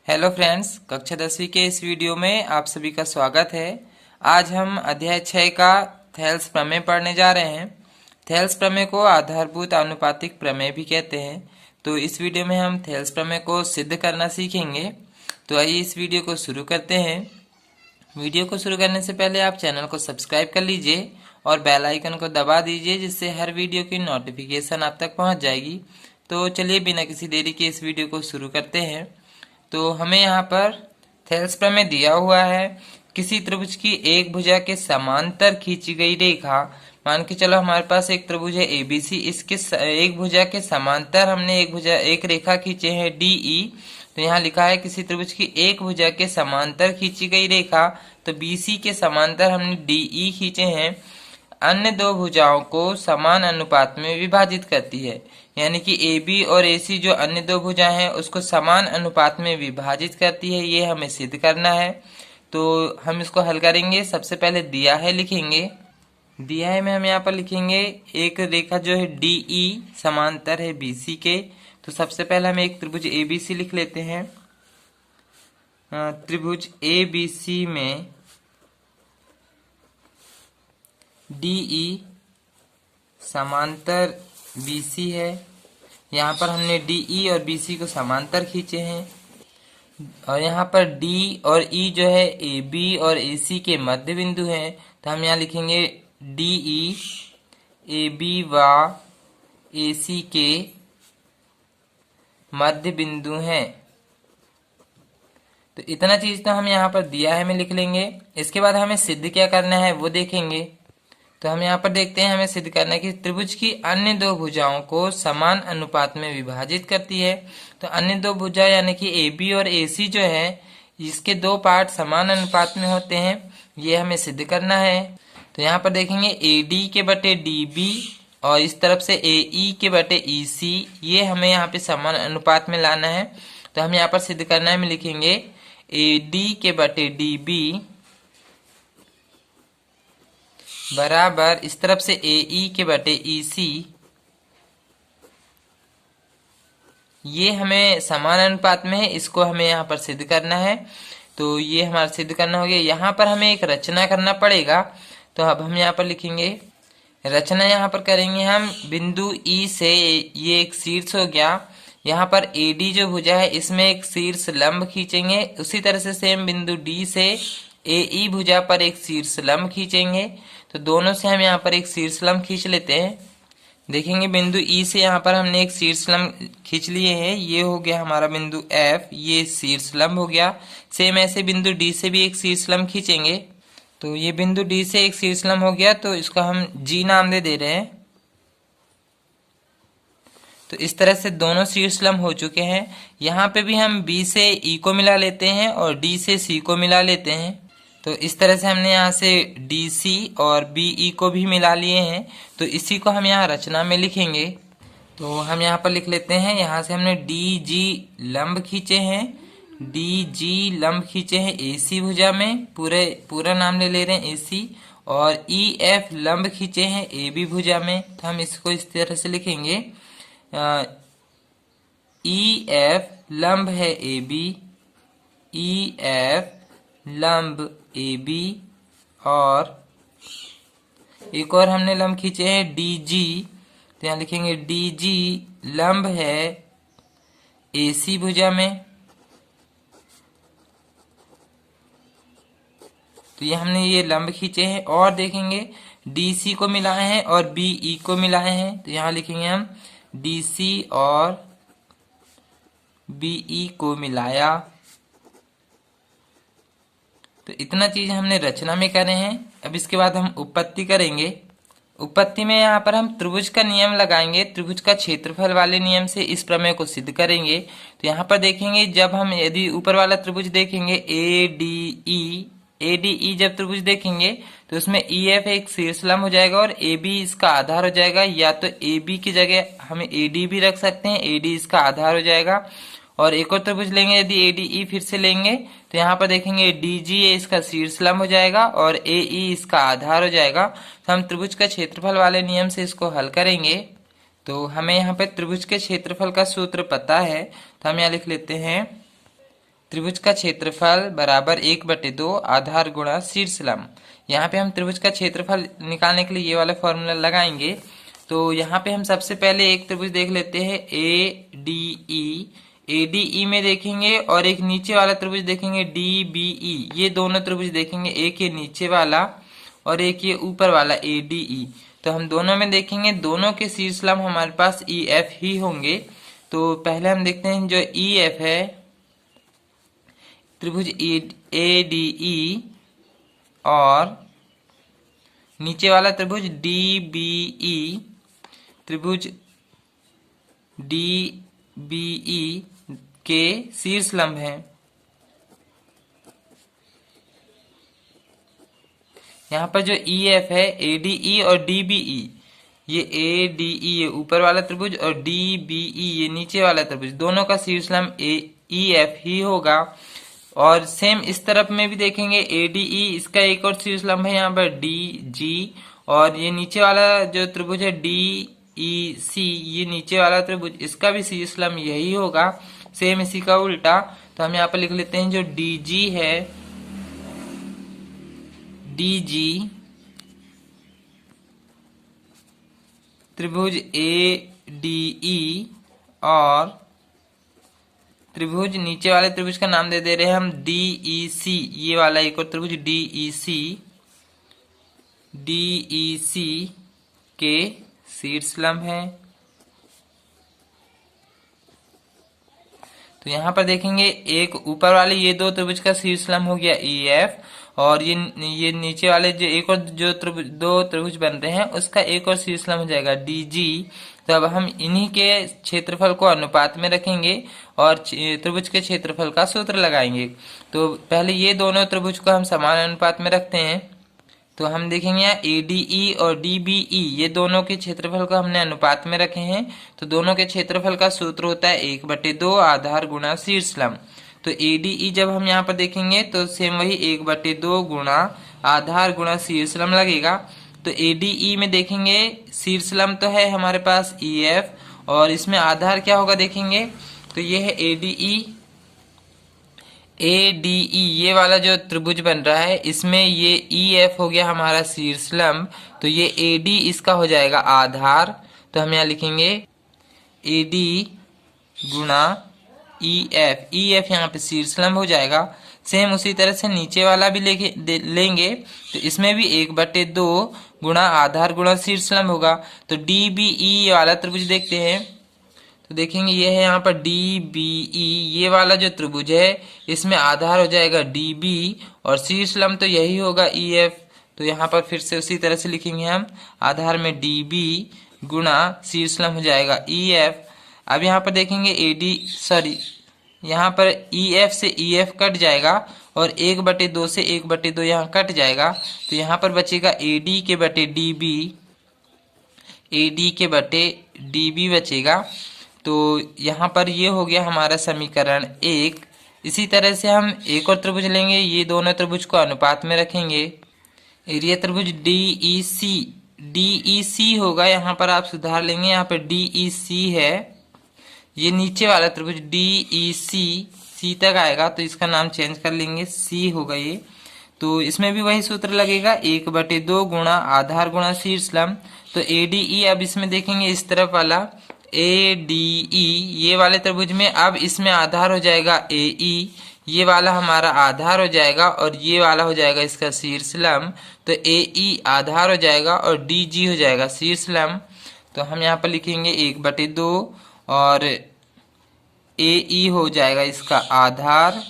Hello friends, कक्षा 10वीं के इस वीडियो में आप सभी का स्वागत है। आज हम अध्याय 6 का थेल्स प्रमेय पढ़ने जा रहे हैं। थेल्स प्रमेय को आधारभूत आनुपातिक प्रमेय भी कहते हैं। तो इस वीडियो में हम थेल्स प्रमेय को सिद्ध करना सीखेंगे। तो आइए इस वीडियो को शुरू करते हैं। वीडियो को शुरू करने से पहले आप चैनल को सब्सक्राइब कर लीजिए और बेल आइकन को दबा दीजिए, जिससे हर वीडियो की नोटिफिकेशन आप तक पहुंच जाएगी। तो चलिए बिना किसी देरी के इस वीडियो को शुरू करते हैं। तो हमें यहाँ पर थेल्स प्रमेय दिया हुआ है। किसी त्रिभुज की एक भुजा के समांतर खींची गई रेखा, मान के चलो हमारे पास एक त्रिभुज है एबीसी, इसके एक भुजा के समांतर हमने एक रेखा खींचे हैं डीई। तो यहाँ लिखा है किसी त्रिभुज की एक भुजा के समांतर खींची गई रेखा, तो बीसी के समांतर हमने डीई खींचे हैं, अन्य दो भुजाओं को समान अनुपात में विभाजित करती है। यानी कि AB और AC जो अन्य दो भुजाएं हैं उसको समान अनुपात में विभाजित करती है, ये हमें सिद्ध करना है। तो हम इसको हल करेंगे। सबसे पहले दिया है लिखेंगे। दिया है में हम यहाँ पर लिखेंगे एक रेखा जो है DE समांतर है BC के। तो सबसे पहले हम एक त्रिभुज ABC लिख लेते हैं। त्रिभुज ABC में DE समांतर BC है। यहाँ पर हमने DE और BC को समांतर खींचे हैं, और यहाँ पर D और E जो है AB और AC के मध्य बिंदु हैं। तो हम यहाँ लिखेंगे DE AB व AC के मध्य बिंदु हैं। तो इतना चीज तो हम यहाँ पर दिया है में लिख लेंगे। इसके बाद हमें सिद्ध क्या करना है वो देखेंगे। तो हम यहाँ पर देखते हैं, हमें सिद्ध करना है कि त्रिभुज की अन्य दो भुजाओं को समान अनुपात में विभाजित करती है। तो अन्य दो भुजा यानी कि AB और AC जो है, इसके दो पार्ट समान अनुपात में होते हैं, ये हमें सिद्ध करना है। तो यहाँ पर देखेंगे AD के बटे DB और इस तरफ से AE के बटे EC, ये हमें यहाँ पे समान अनुपात में लाना है। तो हम यहाँ पर सिद्ध करना है में लिखेंगे AD के बटे DB बराबर इस तरफ से AE के बटे EC, ये हमें समान अनुपात में है, इसको हमें यहाँ पर सिद्ध करना है। तो ये हमारा सिद्ध करना हो गया। यहाँ पर हमें एक रचना करना पड़ेगा। तो अब हम यहाँ पर लिखेंगे रचना, यहाँ पर करेंगे हम बिंदु E से, ये एक शीर्ष हो गया। यहाँ पर AD जो भुजा है इसमें एक शीर्ष लंब खींचेंगे। उसी तरह से सेम बिंदु D से AE भुजा पर एक शीर्ष लंब खींचेंगे। तो दोनों से हम यहाँ पर एक शीर्ष लंब खींच लेते हैं। देखेंगे बिंदु E से यहाँ पर हमने एक शीर्ष लंब खींच लिए हैं, ये हो गया हमारा बिंदु F, ये शीर्ष लंब हो गया। सेम ऐसे बिंदु D से भी एक शीर्ष लंब खींचेंगे। तो ये बिंदु D से एक शीर्ष लंब हो गया, तो इसको हम G नाम दे रहे हैं। तो इस तरह से दोनों शीर्ष लंब हो चुके हैं। यहाँ पे भी हम B से E को मिला लेते हैं और D से C को मिला लेते हैं। तो इस तरह से हमने यहाँ से DC और BE को भी मिला लिए हैं। तो इसी को हम यहाँ रचना में लिखेंगे। तो हम यहाँ पर लिख लेते हैं, यहाँ से हमने DG लंब खींचे हैं, DG लंब खींचे हैं AC भुजा में, पूरा नाम ले रहे हैं AC, और EF लंब खींचे हैं AB भुजा में। तो हम इसको इस तरह से लिखेंगे, EF लंब है AB, EF लंब AB, और एक और हमने लंब खींचे हैं DG। तो यहाँ लिखेंगे DG लंब है AC भुजा में। तो ये हमने ये लंब खींचे हैं, और देखेंगे DC को मिलाए हैं और BE को मिलाए हैं। तो यहाँ लिखेंगे हम DC और BE को मिलाया। तो इतना चीज हमने रचना में करे हैं। अब इसके बाद हम उपपत्ति करेंगे। उपपत्ति में यहाँ पर हम त्रिभुज का नियम लगाएंगे, त्रिभुज का क्षेत्रफल वाले नियम से इस प्रमेय को सिद्ध करेंगे। तो यहाँ पर देखेंगे, जब हम यदि ऊपर वाला त्रिभुज देखेंगे ADE जब त्रिभुज देखेंगे तो उसमें EF एक शीर्ष लंब हो जाएगा और AB इसका आधार हो जाएगा। या तो AB की जगह हम AD भी रख सकते हैं, AD इसका आधार हो जाएगा। और एक और त्रिभुज लेंगे यदि ADE फिर से लेंगे तो यहाँ पर देखेंगे DG इसका शीर्ष लंब हो जाएगा और AE इसका आधार हो जाएगा। तो हम त्रिभुज का क्षेत्रफल वाले नियम से इसको हल करेंगे। तो हमें यहाँ पे त्रिभुज के क्षेत्रफल का सूत्र पता है, तो हम यहाँ लिख लेते हैं त्रिभुज का क्षेत्रफल बराबर 1/2 आधार गुणा शीर्ष लंब। यहाँ पे हम त्रिभुज का क्षेत्रफल निकालने के लिए ये वाला फॉर्मूला लगाएंगे। तो यहाँ पे हम सबसे पहले एक त्रिभुज देख लेते हैं ADE। ADE में देखेंगे और एक नीचे वाला त्रिभुज देखेंगे DBE। ये दोनों त्रिभुज देखेंगे, एक ये नीचे वाला और एक ये ऊपर वाला ADE। तो हम दोनों में देखेंगे, दोनों के शीर्ष लंब हमारे पास EF ही होंगे। तो पहले हम देखते हैं जो EF है, त्रिभुज ADE और नीचे वाला त्रिभुज DBE, त्रिभुज DBE के शीर्ष लंब हैं। यहाँ पर जो EF है, ADE और DBE, ये ADE ये ऊपर वाला त्रिभुज और DBE ये नीचे वाला त्रिभुज, दोनों का शीर्ष लंब EF ही होगा। और सेम इस तरफ में भी देखेंगे ADE, इसका एक और शीर्ष लंब है यहाँ पर DG, और ये नीचे वाला जो त्रिभुज है DEC, ये नीचे वाला त्रिभुज, इसका भी शीर्ष लंब यही होगा। सेम इसी का उल्टा, तो हम यहाँ पर लिख लेते हैं जो DG है, DG त्रिभुज ADE और त्रिभुज नीचे वाले त्रिभुज का नाम दे रहे हैं हम DEC, ये वाला एक और त्रिभुज DEC के शीर्ष लंब है। तो यहाँ पर देखेंगे एक ऊपर वाले ये दो त्रिभुज का शीर्ष लंब हो गया EF, और ये नीचे वाले जो एक और जो दो त्रिभुज बन रहे हैं उसका एक और शीर्ष लंब हो जाएगा DG। तो अब हम इन्हीं के क्षेत्रफल को अनुपात में रखेंगे और त्रिभुज के क्षेत्रफल का सूत्र लगाएंगे। तो पहले ये दोनों त्रिभुज को हम समान अनुपात में रखते हैं। तो हम देखेंगे यहाँ ADE और DBE ये दोनों के क्षेत्रफल को हमने अनुपात में रखे हैं। तो दोनों के क्षेत्रफल का सूत्र होता है 1/2 आधार गुणा शीर्ष लंब। तो ADE जब हम यहाँ पर देखेंगे तो सेम वही 1/2 गुणा आधार गुणा शीर्ष लंब लगेगा। तो ADE में देखेंगे शीर्ष लंब तो है हमारे पास EF, और इसमें आधार क्या होगा देखेंगे तो ये है ADE ये वाला जो त्रिभुज बन रहा है, इसमें ये EF हो गया हमारा शीर्ष लंब। तो ये AD इसका हो जाएगा आधार। तो हम यहाँ लिखेंगे AD गुणा EF यहाँ पे शीर्ष लंब हो जाएगा। सेम उसी तरह से नीचे वाला भी लेंगे तो इसमें भी 1/2 गुणा आधार गुणा शीर्ष लंब होगा। तो DBE वाला त्रिभुज देखते हैं, तो देखेंगे ये है यहाँ पर DBE ये वाला जो त्रिभुज है, इसमें आधार हो जाएगा DB और शीर्ष लंब तो यही होगा EF। तो यहाँ पर फिर से उसी तरह से लिखेंगे हम, आधार में DB गुणा शीर्ष लंब हो जाएगा EF। अब यहाँ पर देखेंगे यहाँ पर EF से EF कट जाएगा और 1/2 से 1/2 यहाँ कट जाएगा। तो यहाँ पर बचेगा AD के बटे DB बचेगा। तो यहाँ पर ये हो गया हमारा समीकरण 1। इसी तरह से हम एक और त्रिभुज लेंगे, ये दोनों त्रिभुज को अनुपात में रखेंगे। एरिया त्रिभुज DEC होगा, यहाँ पर आप सुधार लेंगे, यहाँ पर DEC है, ये नीचे वाला त्रिभुज DEC C तक आएगा तो इसका नाम चेंज कर लेंगे, C होगा ये। तो इसमें भी वही सूत्र लगेगा 1/2 गुणा आधार गुणा शीर्ष लंब। तो ADE अब इसमें देखेंगे इस तरफ वाला ADE ये वाले त्रिभुज में, अब इसमें आधार हो जाएगा AE, ये वाला हमारा आधार हो जाएगा और ये वाला हो जाएगा इसका शीर्ष लंब। तो AE आधार हो जाएगा और DG हो जाएगा शीर्ष लंब। तो हम यहाँ पर लिखेंगे 1/2 और AE हो जाएगा इसका आधार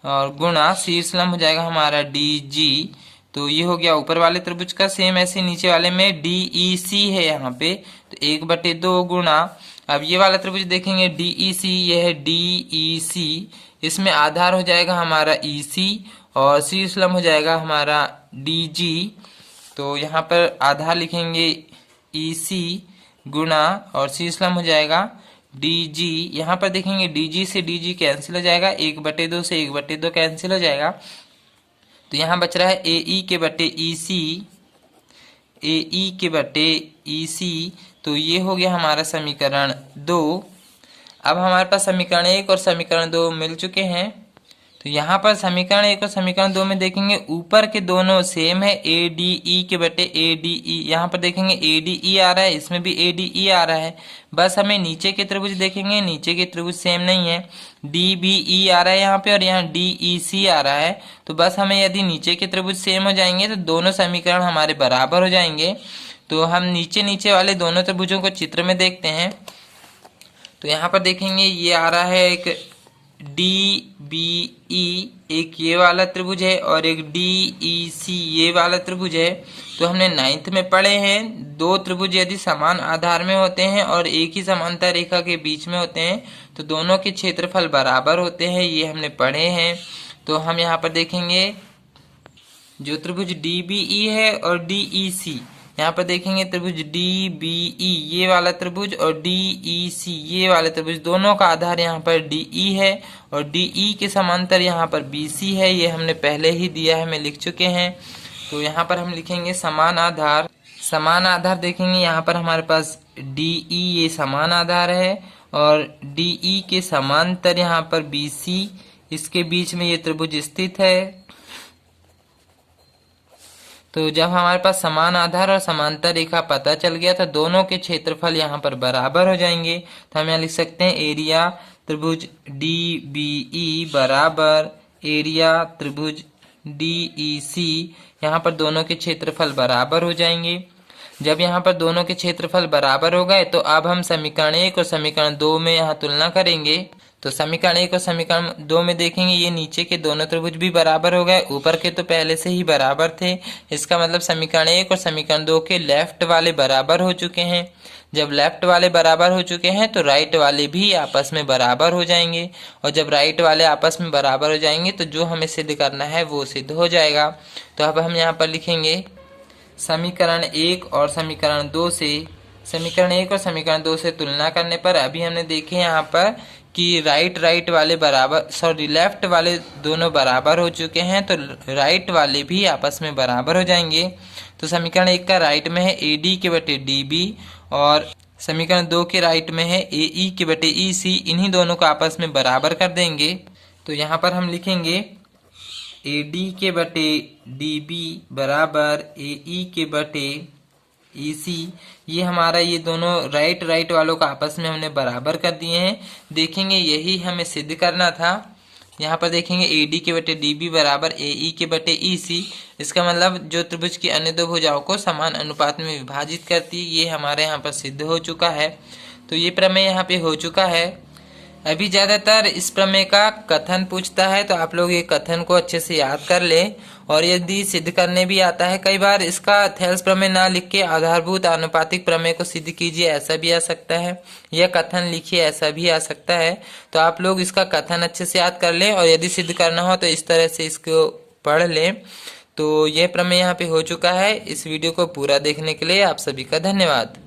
और गुणा शीर्ष लंब हो जाएगा हमारा DG। तो ये हो गया ऊपर वाले त्रिभुज का। सेम ऐसे नीचे वाले में DEC है यहाँ पे, तो 1/2 गुणा, अब ये वाला त्रिभुज देखेंगे DEC, ये है DEC, इसमें आधार हो जाएगा हमारा EC और शीर्ष लंब हो जाएगा हमारा DG। तो यहाँ पर आधार लिखेंगे EC गुणा और शीर्ष लंब हो जाएगा DG। यहाँ पर देखेंगे DG से DG कैंसिल हो जाएगा, 1/2 से 1/2 कैंसिल हो जाएगा। तो यहाँ बच रहा है AE के बटे EC। तो ये हो गया हमारा समीकरण 2। अब हमारे पास समीकरण 1 और समीकरण 2 मिल चुके हैं। तो यहाँ पर समीकरण 1 और समीकरण 2 में देखेंगे ऊपर के दोनों सेम है, ए डी ई के बटे ए डी ई। यहाँ पर देखेंगे ए डी ई आ रहा है, इसमें भी ए डी ई आ रहा है। बस हमें नीचे के त्रिभुज देखेंगे, नीचे के त्रिभुज सेम नहीं है, डी बी ई आ रहा है यहाँ पे और यहाँ डी ई सी आ रहा है। तो बस हमें यदि नीचे के त्रिभुज सेम हो जाएंगे तो दोनों समीकरण हमारे बराबर हो जाएंगे। तो हम नीचे नीचे वाले दोनों त्रिभुजों को चित्र में देखते हैं। तो यहाँ पर देखेंगे ये आ रहा है एक डी बी ई, एक ये वाला त्रिभुज है और एक डी ई सी ये वाला त्रिभुज है। तो हमने 9th में पढ़े हैं, दो त्रिभुज यदि समान आधार में होते हैं और एक ही समांतर रेखा के बीच में होते हैं तो दोनों के क्षेत्रफल बराबर होते हैं, ये हमने पढ़े हैं। तो हम यहाँ पर देखेंगे जो त्रिभुज डी बी ई है और डी ई सी, यहाँ पर देखेंगे त्रिभुज डी बी ई ये वाला त्रिभुज और डी ई सी ये वाला त्रिभुज, दोनों का आधार यहाँ पर डी ई है और डी ई के समांतर यहाँ पर बी सी है। ये हमने पहले ही दिया है, मैं लिख चुके हैं। तो यहाँ पर हम लिखेंगे समान आधार। समान आधार देखेंगे यहाँ पर हमारे पास डी ई ये समान आधार है और डी ई के समांतर यहाँ पर बी सी, इसके बीच में ये त्रिभुज स्थित है। तो जब हमारे पास समान आधार और समांतर रेखा पता चल गया तो दोनों के क्षेत्रफल यहाँ पर बराबर हो जाएंगे। तो हम यहाँ लिख सकते हैं एरिया त्रिभुज डी बी ई बराबर एरिया त्रिभुज डी ई सी। यहाँ पर दोनों के क्षेत्रफल बराबर हो जाएंगे। जब यहाँ पर दोनों के क्षेत्रफल बराबर हो गए तो अब हम समीकरण 1 और समीकरण 2 में यहाँ तुलना करेंगे। तो समीकरण 1 और समीकरण 2 में देखेंगे ये नीचे के दोनों त्रिभुज भी बराबर हो गए, ऊपर के तो पहले से ही बराबर थे। इसका मतलब समीकरण 1 और समीकरण 2 के लेफ्ट वाले बराबर हो चुके हैं। जब लेफ्ट वाले बराबर हो चुके हैं तो राइट वाले भी आपस में बराबर हो जाएंगे और जब राइट वाले आपस में बराबर हो जाएंगे तो जो हमें सिद्ध करना है वो सिद्ध हो जाएगा। तो अब हम यहाँ पर लिखेंगे समीकरण 1 और समीकरण 2 से, समीकरण 1 और समीकरण 2 से तुलना करने पर अभी हमने देखे यहाँ पर कि राइट वाले बराबर, सॉरी लेफ्ट वाले दोनों बराबर हो चुके हैं तो राइट वाले भी आपस में बराबर हो जाएंगे। तो समीकरण 1 का राइट में है ए डी के बटे डी बी और समीकरण 2 के राइट में है ए ई के बटे ई सी, इन्हीं दोनों को आपस में बराबर कर देंगे। तो यहाँ पर हम लिखेंगे ए डी के बटे डी बी बराबर ए ई के बटे ई सी। ये हमारा ये दोनों राइट वालों का आपस में हमने बराबर कर दिए हैं। देखेंगे यही हमें सिद्ध करना था। यहाँ पर देखेंगे ए डी के बटे डी बी बराबर ए ई के बटे ई सी। इसका मतलब जो त्रिभुज की अन्य दो भुजाओं को समान अनुपात में विभाजित करती है, ये हमारे यहाँ पर सिद्ध हो चुका है। तो ये प्रमेय यहाँ पे हो चुका है। अभी ज़्यादातर इस प्रमेय का कथन पूछता है तो आप लोग ये कथन को अच्छे से याद कर लें और यदि सिद्ध करने भी आता है, कई बार इसका थेल्स प्रमेय ना लिख के आधारभूत आनुपातिक प्रमेय को सिद्ध कीजिए ऐसा भी आ सकता है, या कथन लिखिए ऐसा भी आ सकता है। तो आप लोग इसका कथन अच्छे से याद कर लें और यदि सिद्ध करना हो तो इस तरह से इसको पढ़ लें। तो यह प्रमेय यहाँ पे हो चुका है। इस वीडियो को पूरा देखने के लिए आप सभी का धन्यवाद।